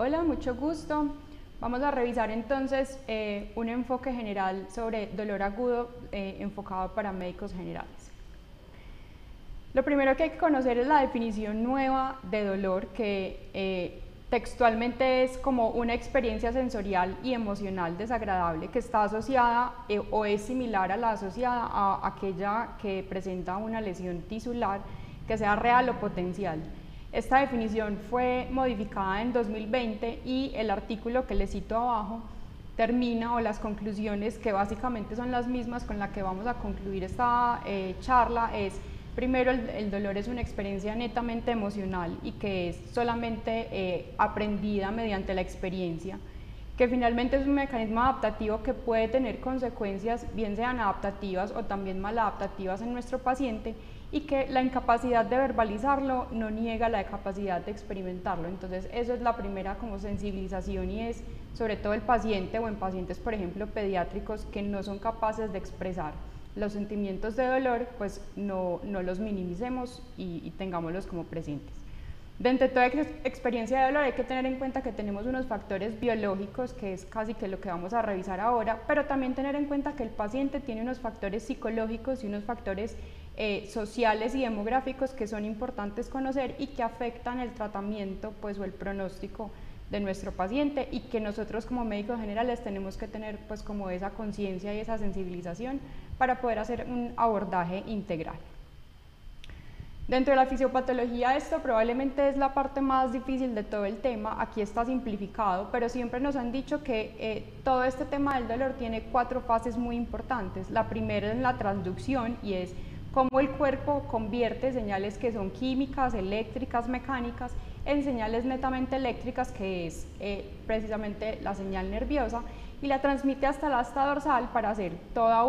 Hola, mucho gusto. Vamos a revisar entonces un enfoque general sobre dolor agudo enfocado para médicos generales. Lo primero que hay que conocer es la definición nueva de dolor, que textualmente es como una experiencia sensorial y emocional desagradable que está asociada o es similar a la asociada a aquella que presenta una lesión tisular, que sea real o potencial. Esta definición fue modificada en 2020 y el artículo que les cito abajo termina, o las conclusiones que básicamente son las mismas con las que vamos a concluir esta charla, es: primero, el dolor es una experiencia netamente emocional y que es solamente aprendida mediante la experiencia, que finalmente es un mecanismo adaptativo que puede tener consecuencias bien sean adaptativas o también maladaptativas en nuestro paciente, y que la incapacidad de verbalizarlo no niega la capacidad de experimentarlo. Entonces eso es la primera como sensibilización, y es sobre todo el paciente o en pacientes por ejemplo pediátricos que no son capaces de expresar los sentimientos de dolor, pues no los minimicemos y tengámoslos como presentes. Dentro de toda experiencia de dolor hay que tener en cuenta que tenemos unos factores biológicos, que es casi que lo que vamos a revisar ahora, pero también tener en cuenta que el paciente tiene unos factores psicológicos y unos factores sociales y demográficos que son importantes conocer y que afectan el tratamiento pues, o el pronóstico de nuestro paciente, y que nosotros como médicos generales tenemos que tener pues como esa conciencia y esa sensibilización para poder hacer un abordaje integral. Dentro de la fisiopatología, esto probablemente es la parte más difícil de todo el tema. Aquí está simplificado, pero siempre nos han dicho que todo este tema del dolor tiene 4 fases muy importantes. La primera es la transducción, y es cómo el cuerpo convierte señales que son químicas, eléctricas, mecánicas, en señales netamente eléctricas, que es precisamente la señal nerviosa, y la transmite hasta el asta dorsal para hacer toda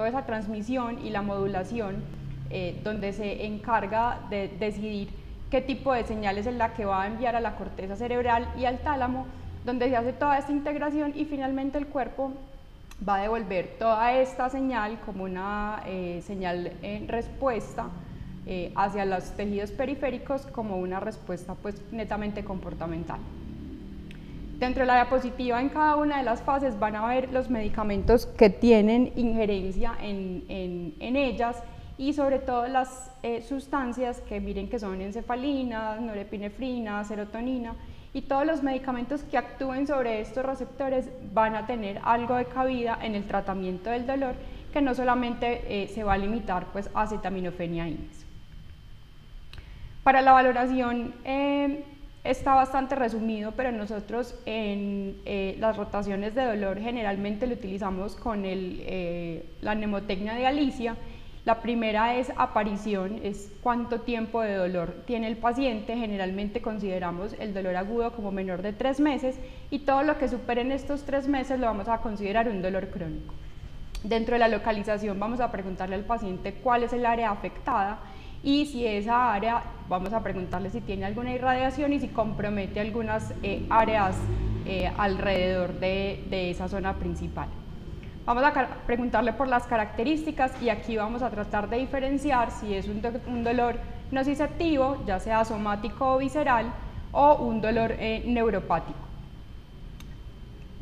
esa transmisión y la modulación, donde se encarga de decidir qué tipo de señales es la que va a enviar a la corteza cerebral y al tálamo, donde se hace toda esta integración, y finalmente el cuerpo va a devolver toda esta señal como una señal en respuesta hacia los tejidos periféricos, como una respuesta pues netamente comportamental. Dentro de la diapositiva, en cada una de las fases van a ver los medicamentos que tienen injerencia en ellas, y sobre todo las sustancias que miren que son encefalinas, norepinefrina, serotonina, y todos los medicamentos que actúen sobre estos receptores van a tener algo de cabida en el tratamiento del dolor, que no solamente se va a limitar pues a acetaminofén y Para la valoración está bastante resumido, pero nosotros en las rotaciones de dolor generalmente lo utilizamos con la mnemotecnia de Alicia. La primera es aparición, es cuánto tiempo de dolor tiene el paciente. Generalmente consideramos el dolor agudo como menor de 3 meses, y todo lo que superen estos 3 meses lo vamos a considerar un dolor crónico. Dentro de la localización vamos a preguntarle al paciente cuál es el área afectada, y si esa área, vamos a preguntarle si tiene alguna irradiación y si compromete algunas áreas alrededor de esa zona principal. Vamos a preguntarle por las características, y aquí vamos a tratar de diferenciar si es un dolor nociceptivo, ya sea somático o visceral, o un dolor neuropático.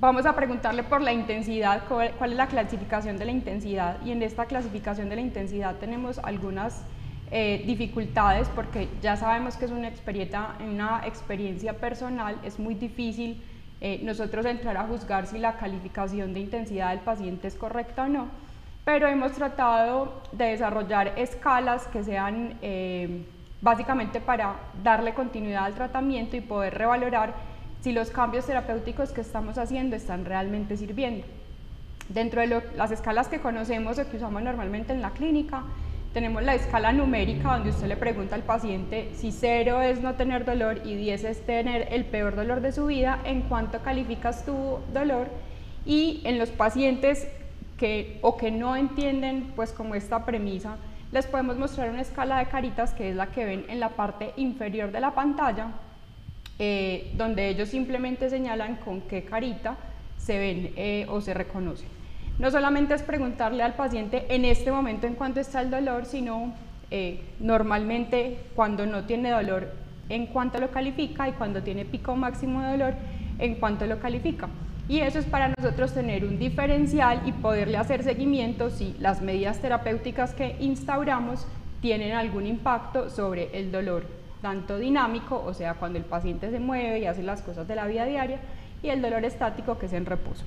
Vamos a preguntarle por la intensidad, cuál es la clasificación de la intensidad, y en esta clasificación de la intensidad tenemos algunas dificultades, porque ya sabemos que es una experiencia personal. Es muy difícil nosotros entrar a juzgar si la calificación de intensidad del paciente es correcta o no, pero hemos tratado de desarrollar escalas que sean básicamente para darle continuidad al tratamiento y poder revalorar si los cambios terapéuticos que estamos haciendo están realmente sirviendo. Dentro de las escalas que conocemos o que usamos normalmente en la clínica, tenemos la escala numérica, donde usted le pregunta al paciente si 0 es no tener dolor y 10 es tener el peor dolor de su vida, ¿en cuánto calificas tu dolor? Y en los pacientes que no entienden pues como esta premisa, les podemos mostrar una escala de caritas, que es la que ven en la parte inferior de la pantalla, donde ellos simplemente señalan con qué carita se ven o se reconocen. No solamente es preguntarle al paciente en este momento en cuánto está el dolor, sino normalmente cuando no tiene dolor en cuánto lo califica y cuando tiene pico máximo de dolor en cuánto lo califica. Y eso es para nosotros tener un diferencial y poderle hacer seguimiento si las medidas terapéuticas que instauramos tienen algún impacto sobre el dolor, tanto dinámico, o sea, cuando el paciente se mueve y hace las cosas de la vida diaria, y el dolor estático, que es en reposo.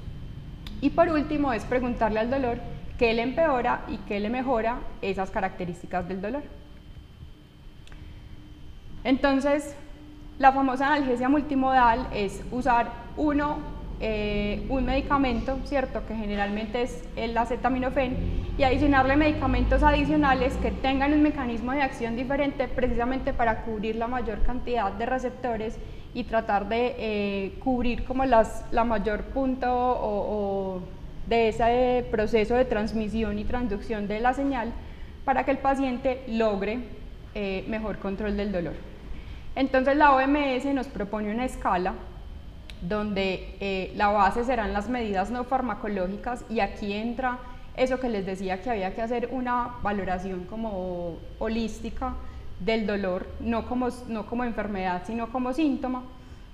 Y por último es preguntarle al dolor qué le empeora y qué le mejora esas características del dolor. Entonces, la famosa analgesia multimodal es usar un medicamento, ¿cierto?, que generalmente es el acetaminofén, y adicionarle medicamentos adicionales que tengan un mecanismo de acción diferente precisamente para cubrir la mayor cantidad de receptores y tratar de cubrir como la mayor punto de ese proceso de transmisión y transducción de la señal para que el paciente logre mejor control del dolor. Entonces la OMS nos propone una escala donde la base serán las medidas no farmacológicas, y aquí entra eso que les decía, que había que hacer una valoración como holística del dolor, no como enfermedad, sino como síntoma,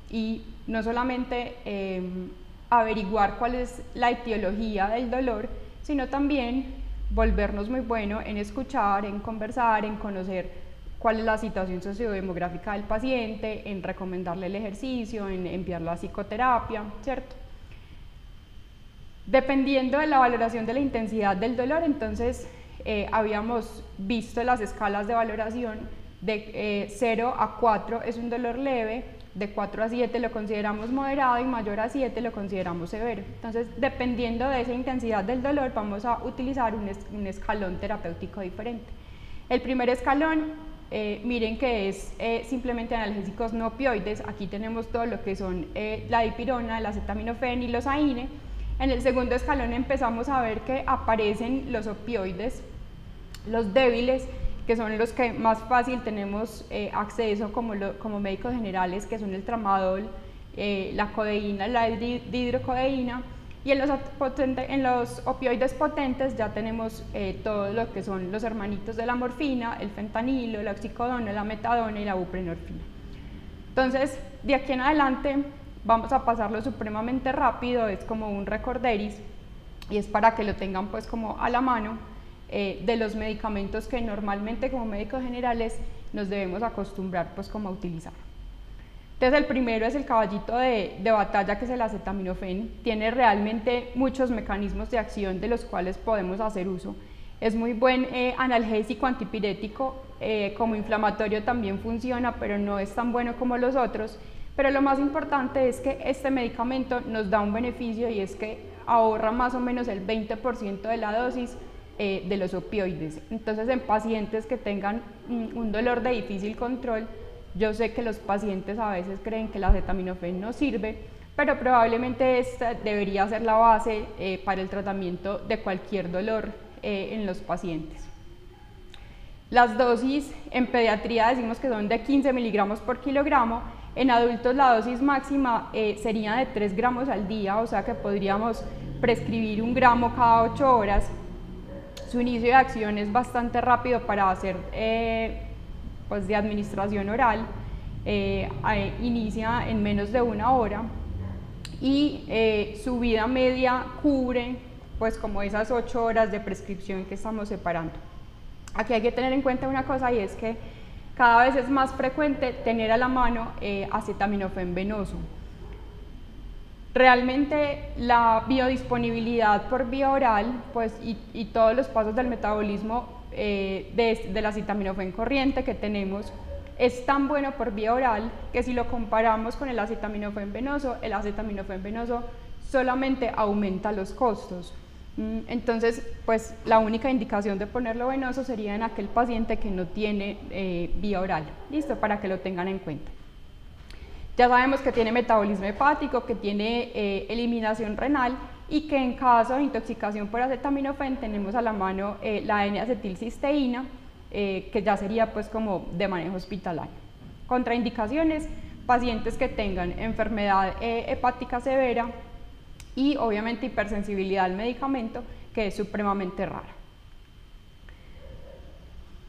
y no solamente averiguar cuál es la etiología del dolor, sino también volvernos muy bueno en escuchar, en conversar, en conocer cuál es la situación sociodemográfica del paciente, en recomendarle el ejercicio, en enviarlo a psicoterapia, ¿cierto? Dependiendo de la valoración de la intensidad del dolor, entonces habíamos visto las escalas de valoración de 0 a 4 es un dolor leve, de 4 a 7 lo consideramos moderado y mayor a 7 lo consideramos severo. Entonces, dependiendo de esa intensidad del dolor, vamos a utilizar un escalón terapéutico diferente. El primer escalón, miren que es simplemente analgésicos no opioides. Aquí tenemos todo lo que son la dipirona, el acetaminofén y los AINE. En el segundo escalón empezamos a ver que aparecen los opioides, los débiles, que son los que más fácil tenemos acceso como médicos generales, que son el tramadol, la codeína, la dihidrocodeína, y en los opioides potentes ya tenemos todo lo que son los hermanitos de la morfina, el fentanilo, la oxicodona, la metadona y la buprenorfina. Entonces, de aquí en adelante vamos a pasarlo supremamente rápido, es como un recorderis, y es para que lo tengan pues como a la mano, de los medicamentos que normalmente como médicos generales nos debemos acostumbrar pues como a utilizar. Entonces el primero es el caballito de batalla, que es el acetaminofén. Tiene realmente muchos mecanismos de acción de los cuales podemos hacer uso. Es muy buen analgésico, antipirético, como inflamatorio también funciona, pero no es tan bueno como los otros. Pero lo más importante es que este medicamento nos da un beneficio, y es que ahorra más o menos el 20% de la dosis de los opioides. Entonces, en pacientes que tengan un dolor de difícil control, yo sé que los pacientes a veces creen que el acetaminofén no sirve, pero probablemente esta debería ser la base para el tratamiento de cualquier dolor en los pacientes. Las dosis en pediatría decimos que son de 15 miligramos por kilogramo. En adultos la dosis máxima sería de 3 gramos al día, o sea que podríamos prescribir 1 gramo cada 8 horas. Su inicio de acción es bastante rápido para hacer pues de administración oral, inicia en menos de 1 hora, y su vida media cubre pues como esas 8 horas de prescripción que estamos separando. Aquí hay que tener en cuenta una cosa, y es que cada vez es más frecuente tener a la mano acetaminofén venoso. Realmente la biodisponibilidad por vía oral pues, y todos los pasos del metabolismo del acetaminofén corriente que tenemos es tan bueno por vía oral que si lo comparamos con el acetaminofén venoso solamente aumenta los costos. Entonces, pues la única indicación de ponerlo venoso sería en aquel paciente que no tiene vía oral. Listo, para que lo tengan en cuenta. Ya sabemos que tiene metabolismo hepático, que tiene eliminación renal, y que en caso de intoxicación por acetaminofén tenemos a la mano la N-acetilcisteína, que ya sería pues como de manejo hospitalario. Contraindicaciones: pacientes que tengan enfermedad hepática severa y obviamente hipersensibilidad al medicamento, que es supremamente rara.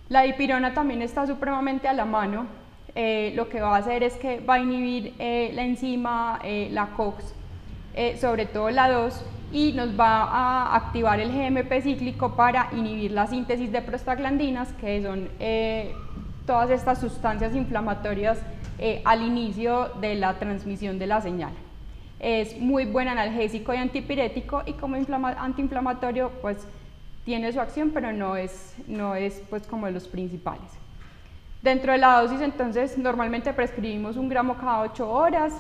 La dipirona también está supremamente a la mano. lo que va a hacer es que va a inhibir la enzima, la COX, sobre todo la 2, y nos va a activar el GMP cíclico para inhibir la síntesis de prostaglandinas, que son todas estas sustancias inflamatorias al inicio de la transmisión de la señal. Es muy buen analgésico y antipirético, y como antiinflamatorio pues tiene su acción, pero no es pues como de los principales. Dentro de la dosis, entonces, normalmente prescribimos 1 gramo cada 8 horas,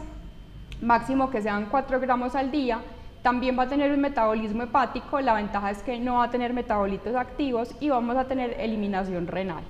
máximo que sean 4 gramos al día. También va a tener un metabolismo hepático, la ventaja es que no va a tener metabolitos activos y vamos a tener eliminación renal.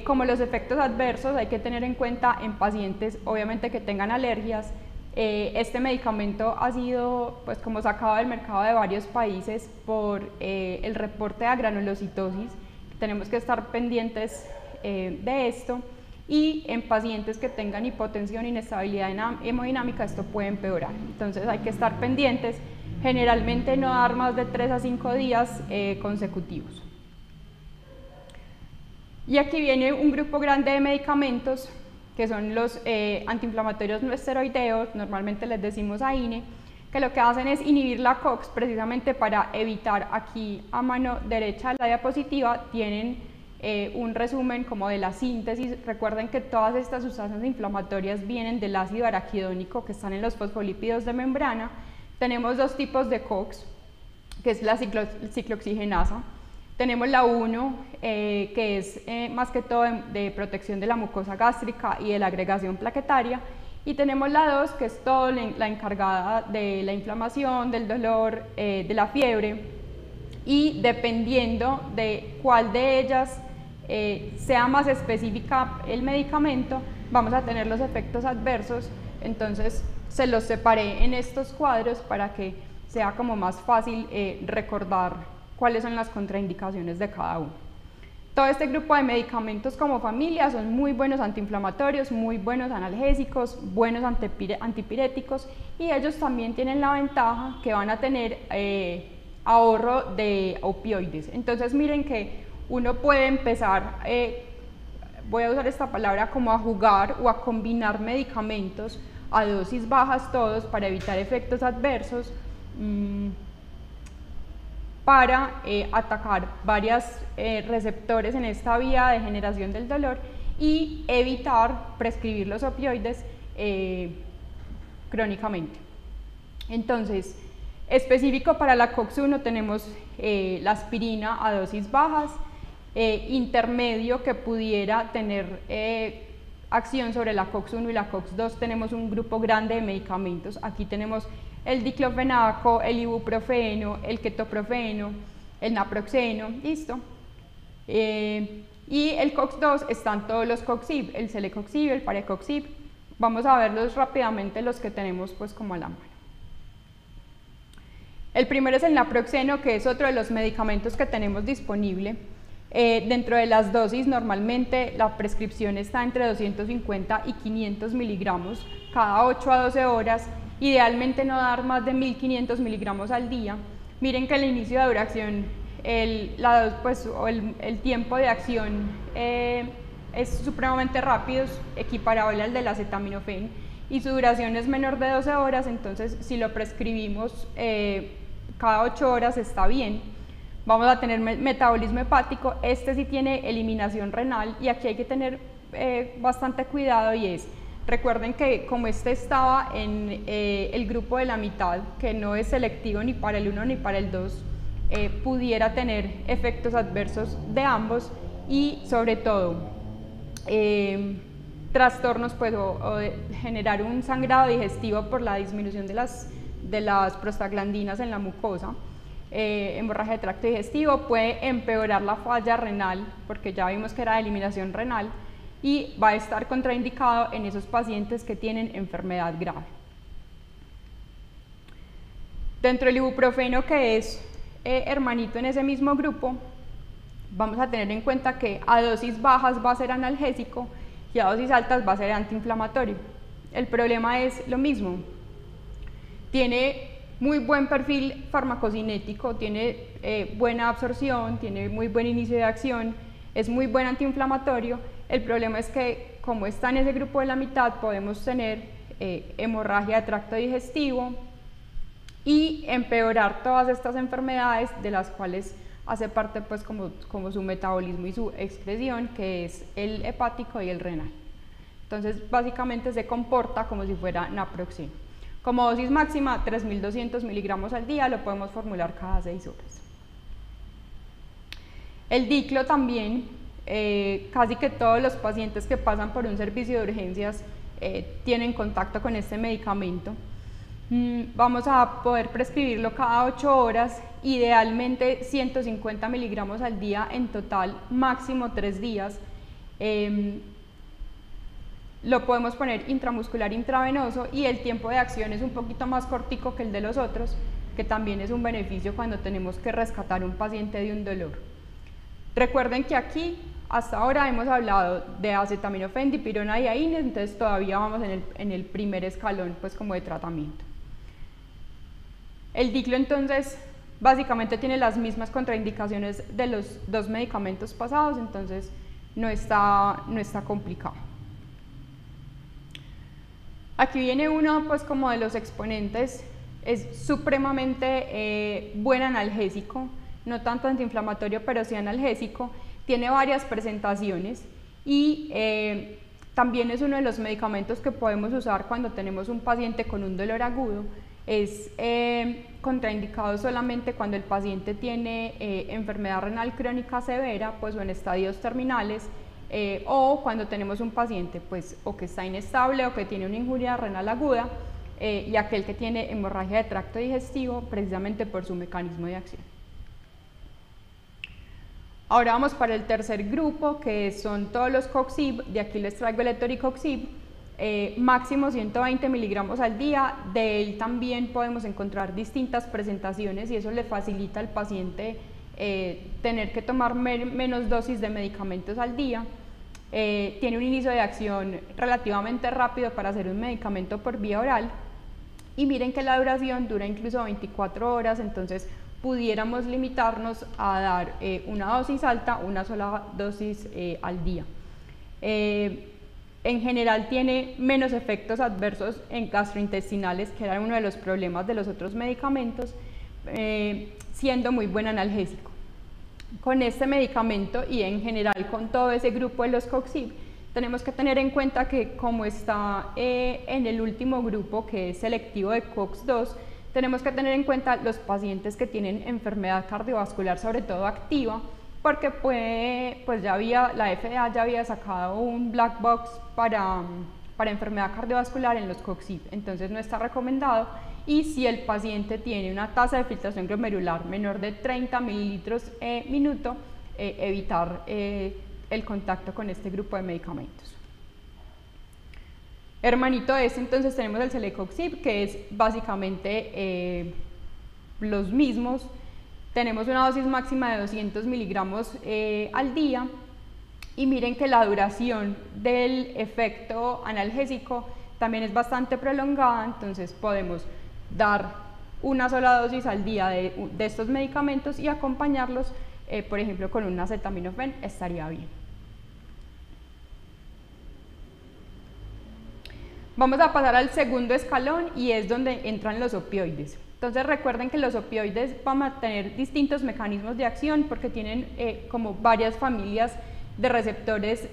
Como los efectos adversos, hay que tener en cuenta en pacientes, obviamente, que tengan alergias. Este medicamento ha sido pues como sacado del mercado de varios países por el reporte de agranulocitosis. Tenemos que estar pendientes de esto, y en pacientes que tengan hipotensión e inestabilidad hemodinámica esto puede empeorar, entonces hay que estar pendientes, generalmente no dar más de 3 a 5 días consecutivos. Y aquí viene un grupo grande de medicamentos que son los antiinflamatorios no esteroideos, normalmente les decimos AINE, que lo que hacen es inhibir la COX precisamente para evitar. Aquí a mano derecha de la diapositiva tienen un resumen como de la síntesis. Recuerden que todas estas sustancias inflamatorias vienen del ácido araquidónico que están en los fosfolípidos de membrana. Tenemos 2 tipos de COX, que es la ciclooxigenasa. Tenemos la 1, que es más que todo de protección de la mucosa gástrica y de la agregación plaquetaria, y tenemos la 2, que es todo la encargada de la inflamación, del dolor, de la fiebre, y dependiendo de cuál de ellas sea más específica el medicamento, vamos a tener los efectos adversos. Entonces se los separé en estos cuadros para que sea como más fácil recordar cuáles son las contraindicaciones de cada uno. Todo este grupo de medicamentos como familia son muy buenos antiinflamatorios, muy buenos analgésicos, buenos antipiréticos, y ellos también tienen la ventaja que van a tener ahorro de opioides. Entonces miren que uno puede empezar, voy a usar esta palabra, como a jugar o a combinar medicamentos a dosis bajas todos para evitar efectos adversos, para atacar varios receptores en esta vía de generación del dolor y evitar prescribir los opioides crónicamente. Entonces, específico para la COX-1 tenemos la aspirina a dosis bajas, intermedio que pudiera tener acción sobre la COX-1 y la COX-2 tenemos un grupo grande de medicamentos. Aquí tenemos el diclofenaco, el ibuprofeno, el ketoprofeno, el naproxeno, listo. Y el COX-2 están todos los COXIB, el celecoxib, el parecoxib. Vamos a verlos rápidamente, los que tenemos pues como a la mano. El primero es el naproxeno, que es otro de los medicamentos que tenemos disponible. Dentro de las dosis, normalmente la prescripción está entre 250 y 500 miligramos cada 8 a 12 horas, idealmente no dar más de 1500 miligramos al día. Miren que el inicio de duración, el tiempo de acción es supremamente rápido, es equiparable al del acetaminofén, y su duración es menor de 12 horas, entonces si lo prescribimos cada 8 horas está bien. Vamos a tener metabolismo hepático, este sí tiene eliminación renal, y aquí hay que tener bastante cuidado, y es, recuerden que como este estaba en el grupo de la mitad, que no es selectivo ni para el 1 ni para el 2, pudiera tener efectos adversos de ambos, y sobre todo trastornos pues, o generar un sangrado digestivo por la disminución de las prostaglandinas en la mucosa. Hemorragia de tracto digestivo, puede empeorar la falla renal, porque ya vimos que era de eliminación renal, y va a estar contraindicado en esos pacientes que tienen enfermedad grave. Dentro del ibuprofeno, que es hermanito en ese mismo grupo, vamos a tener en cuenta que a dosis bajas va a ser analgésico y a dosis altas va a ser antiinflamatorio. El problema es lo mismo, tiene muy buen perfil farmacocinético, tiene buena absorción, tiene muy buen inicio de acción, es muy buen antiinflamatorio. El problema es que como está en ese grupo de la mitad, podemos tener hemorragia de tracto digestivo y empeorar todas estas enfermedades de las cuales hace parte pues como su metabolismo y su excreción, que es el hepático y el renal. Entonces básicamente se comporta como si fuera naproxeno. Como dosis máxima 3.200 miligramos al día, lo podemos formular cada 6 horas. El diclo también, casi que todos los pacientes que pasan por un servicio de urgencias tienen contacto con este medicamento. Vamos a poder prescribirlo cada 8 horas, idealmente 150 miligramos al día en total, máximo 3 días. Lo podemos poner intramuscular intravenoso y el tiempo de acción es un poquito más cortico que el de los otros, que también es un beneficio cuando tenemos que rescatar a un paciente de un dolor. Recuerden que aquí hasta ahora hemos hablado de acetaminofén, dipirona y AINES, entonces todavía vamos en el primer escalón pues como de tratamiento. El diclo entonces básicamente tiene las mismas contraindicaciones de los 2 medicamentos pasados, entonces no está complicado. Aquí viene uno pues como de los exponentes, es supremamente buen analgésico, no tanto antiinflamatorio pero sí analgésico, tiene varias presentaciones y también es uno de los medicamentos que podemos usar cuando tenemos un paciente con un dolor agudo. Es contraindicado solamente cuando el paciente tiene enfermedad renal crónica severa pues, o en estadios terminales, o cuando tenemos un paciente pues, o que está inestable o que tiene una injuria renal aguda, y aquel que tiene hemorragia de tracto digestivo precisamente por su mecanismo de acción. Ahora vamos para el tercer grupo, que son todos los COXIB. De aquí les traigo el etoricoxib, máximo 120 miligramos al día. De él también podemos encontrar distintas presentaciones y eso le facilita al paciente tener que tomar menos dosis de medicamentos al día. Tiene un inicio de acción relativamente rápido para ser un medicamento por vía oral y miren que la duración dura incluso 24 horas, entonces pudiéramos limitarnos a dar una dosis alta, una sola dosis al día. En general tiene menos efectos adversos en gastrointestinales, que era uno de los problemas de los otros medicamentos, siendo muy buen analgésico. Con este medicamento y en general con todo ese grupo de los COXIB, tenemos que tener en cuenta que como está en el último grupo, que es selectivo de COX-2, tenemos que tener en cuenta los pacientes que tienen enfermedad cardiovascular, sobre todo activa, porque pues la FDA ya había sacado un black box para enfermedad cardiovascular en los COXIB, entonces no está recomendado. Y si el paciente tiene una tasa de filtración glomerular menor de 30 mililitros minuto, evitar el contacto con este grupo de medicamentos. Hermanito de este entonces tenemos el celecoxib, que es básicamente los mismos. Tenemos una dosis máxima de 200 miligramos al día y miren que la duración del efecto analgésico también es bastante prolongada, entonces podemos dar una sola dosis al día de estos medicamentos y acompañarlos, por ejemplo, con un acetaminofén estaría bien. Vamos a pasar al segundo escalón y es donde entran los opioides. Entonces recuerden que los opioides van a tener distintos mecanismos de acción porque tienen como varias familias de receptores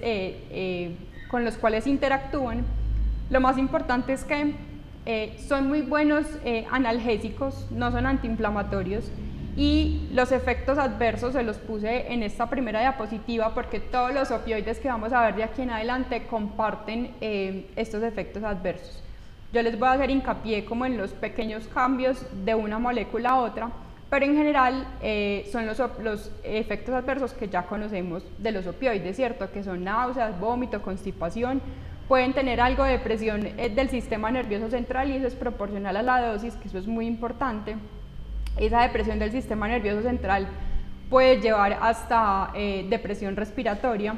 con los cuales interactúan. Lo más importante es que son muy buenos analgésicos, no son antiinflamatorios, y los efectos adversos se los puse en esta primera diapositiva porque todos los opioides que vamos a ver de aquí en adelante comparten estos efectos adversos. Yo les voy a hacer hincapié como en los pequeños cambios de una molécula a otra, pero en general son los efectos adversos que ya conocemos de los opioides, ¿cierto? Que son náuseas, vómito, constipación. Pueden tener algo de presión del sistema nervioso central y eso es proporcional a la dosis, que eso es muy importante. Esa depresión del sistema nervioso central puede llevar hasta depresión respiratoria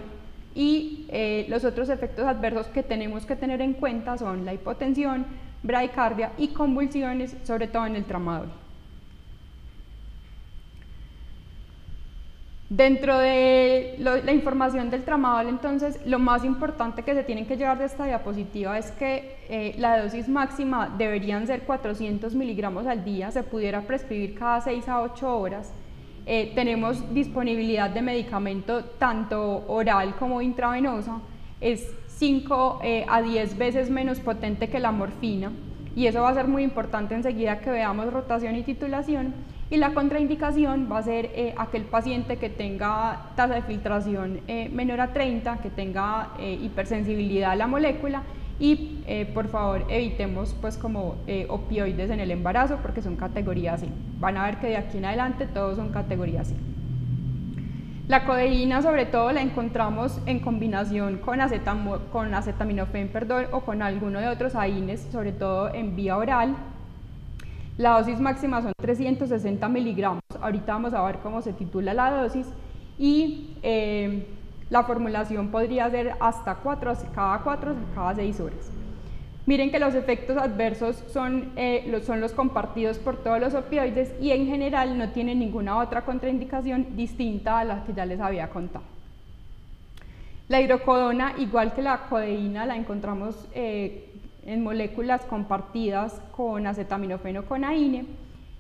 y los otros efectos adversos que tenemos que tener en cuenta son la hipotensión, bradicardia y convulsiones, sobre todo en el tramadol. Dentro de la información del tramadol, entonces, lo más importante que se tienen que llevar de esta diapositiva es que la dosis máxima deberían ser 400 miligramos al día, se pudiera prescribir cada 6 a 8 horas. Tenemos disponibilidad de medicamento tanto oral como intravenosa, es 5 a 10 veces menos potente que la morfina, y eso va a ser muy importante enseguida que veamos rotación y titulación. Y la contraindicación va a ser aquel paciente que tenga tasa de filtración menor a 30, que tenga hipersensibilidad a la molécula, y por favor evitemos pues como opioides en el embarazo, porque son categoría C. Van a ver que de aquí en adelante todos son categoría C. La codeína sobre todo la encontramos en combinación con acetaminofén, o con alguno de otros AINES, sobre todo en vía oral. La dosis máxima son 360 miligramos, ahorita vamos a ver cómo se titula la dosis, y la formulación podría ser hasta cada 4 o cada 6 horas. Miren que los efectos adversos son los compartidos por todos los opioides y en general no tienen ninguna otra contraindicación distinta a la que ya les había contado. La hidrocodona, igual que la codeína, la encontramos en moléculas compartidas con acetaminofén o con AINE.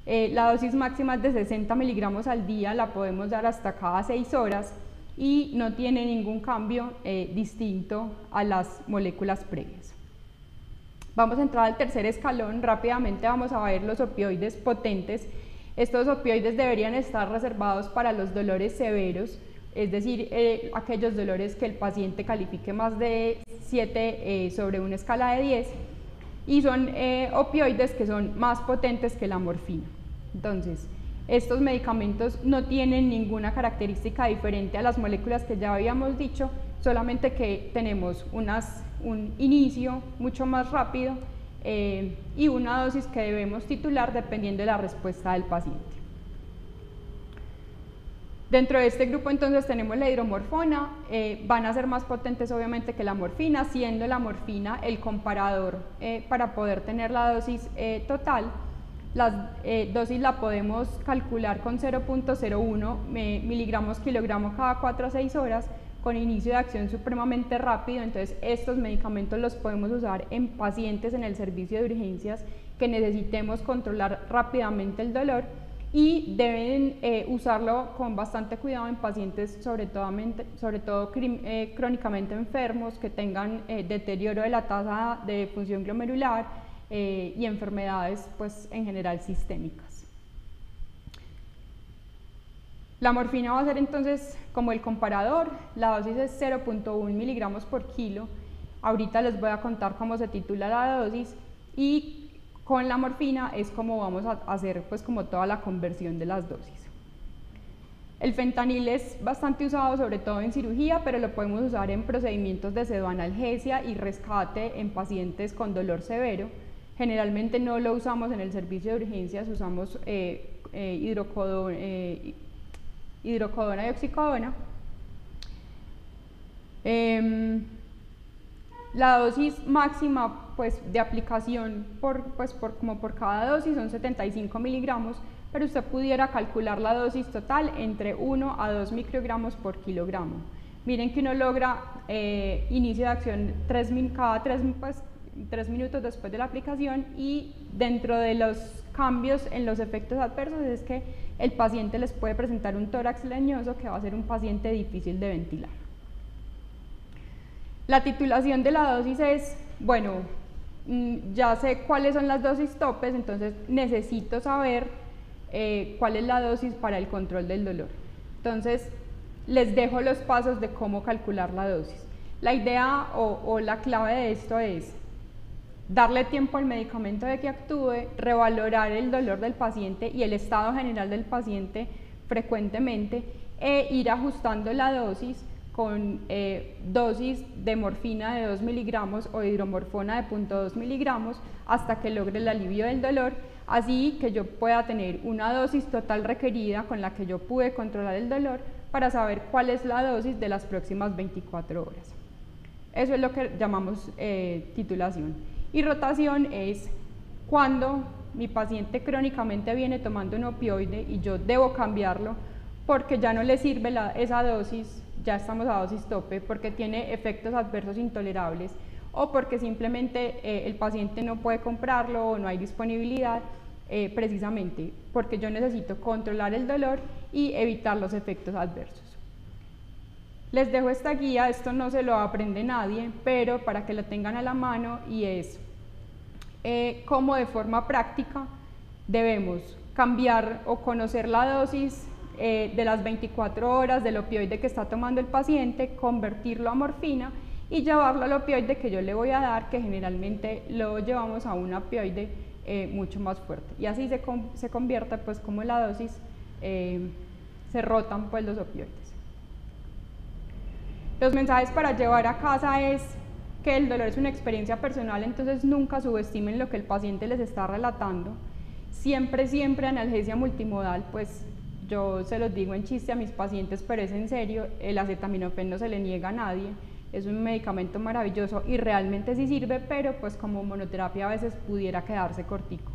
La dosis máxima es de 60 miligramos al día, la podemos dar hasta cada 6 horas y no tiene ningún cambio distinto a las moléculas previas. Vamos a entrar al tercer escalón, rápidamente vamos a ver los opioides potentes. Estos opioides deberían estar reservados para los dolores severos, es decir, aquellos dolores que el paciente califique más de 7 sobre una escala de 10, y son opioides que son más potentes que la morfina. Entonces, estos medicamentos no tienen ninguna característica diferente a las moléculas que ya habíamos dicho, solamente que tenemos un inicio mucho más rápido y una dosis que debemos titular dependiendo de la respuesta del paciente. Dentro de este grupo entonces tenemos la hidromorfona, van a ser más potentes obviamente que la morfina, siendo la morfina el comparador para poder tener la dosis total. La dosis la podemos calcular con 0.01 miligramos kilogramo cada 4 a 6 horas, con inicio de acción supremamente rápido. Entonces estos medicamentos los podemos usar en pacientes en el servicio de urgencias que necesitemos controlar rápidamente el dolor, y deben usarlo con bastante cuidado en pacientes sobre todo crónicamente enfermos, que tengan deterioro de la tasa de función glomerular y enfermedades pues en general sistémicas. La morfina va a ser entonces como el comparador, la dosis es 0.1 miligramos por kilo, ahorita les voy a contar cómo se titula la dosis, y con la morfina es como vamos a hacer pues como toda la conversión de las dosis. El fentanil es bastante usado sobre todo en cirugía, pero lo podemos usar en procedimientos de pseudoanalgesia y rescate en pacientes con dolor severo. Generalmente no lo usamos en el servicio de urgencias, usamos hidrocodona y oxicodona. La dosis máxima pues, de aplicación por cada dosis son 75 miligramos, pero usted pudiera calcular la dosis total entre 1 a 2 microgramos por kilogramo. Miren que uno logra inicio de acción cada 3 minutos después de la aplicación, y dentro de los cambios en los efectos adversos es que el paciente les puede presentar un tórax leñoso, que va a ser un paciente difícil de ventilar. La titulación de la dosis es, bueno, ya sé cuáles son las dosis topes, entonces necesito saber cuál es la dosis para el control del dolor. Entonces, les dejo los pasos de cómo calcular la dosis. La idea o la clave de esto es darle tiempo al medicamento de que actúe, revalorar el dolor del paciente y el estado general del paciente frecuentemente, e ir ajustando la dosis con dosis de morfina de 2 miligramos o hidromorfona de 0.2 miligramos hasta que logre el alivio del dolor, así que yo pueda tener una dosis total requerida con la que yo pude controlar el dolor para saber cuál es la dosis de las próximas 24 horas. Eso es lo que llamamos titulación. Y rotación es cuando mi paciente crónicamente viene tomando un opioide y yo debo cambiarlo porque ya no le sirve esa dosis, ya estamos a dosis tope, porque tiene efectos adversos intolerables o porque simplemente el paciente no puede comprarlo o no hay disponibilidad, precisamente porque yo necesito controlar el dolor y evitar los efectos adversos. Les dejo esta guía, esto no se lo aprende nadie, pero para que lo tengan a la mano, y es cómo de forma práctica debemos cambiar o conocer la dosis de las 24 horas del opioide que está tomando el paciente, convertirlo a morfina y llevarlo al opioide que yo le voy a dar, que generalmente lo llevamos a un opioide mucho más fuerte, y así se convierte pues como la dosis, se rotan pues los opioides. Los mensajes para llevar a casa es que el dolor es una experiencia personal, entonces nunca subestimen lo que el paciente les está relatando. Siempre analgesia multimodal, pues yo se los digo en chiste a mis pacientes, pero es en serio, el acetaminofén no se le niega a nadie, es un medicamento maravilloso y realmente sí sirve, pero pues como monoterapia a veces pudiera quedarse cortico.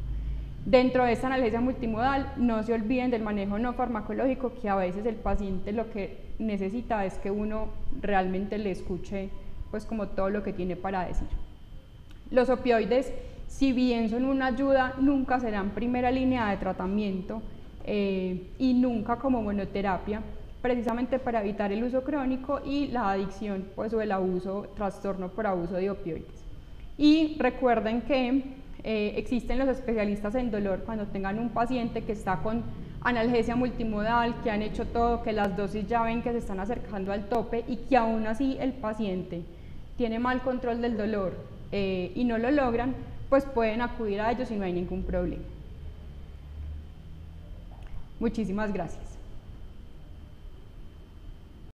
Dentro de esta analgesia multimodal, no se olviden del manejo no farmacológico, que a veces el paciente lo que necesita es que uno realmente le escuche pues como todo lo que tiene para decir. Los opioides, si bien son una ayuda, nunca serán primera línea de tratamiento y nunca como monoterapia, precisamente para evitar el uso crónico y la adicción pues, o el abuso, trastorno por abuso de opioides. Y recuerden que existen los especialistas en dolor cuando tengan un paciente que está con analgesia multimodal, que han hecho todo, que las dosis ya ven que se están acercando al tope y que aún así el paciente tiene mal control del dolor y no lo logran, pues pueden acudir a ellos y no hay ningún problema. Muchísimas gracias.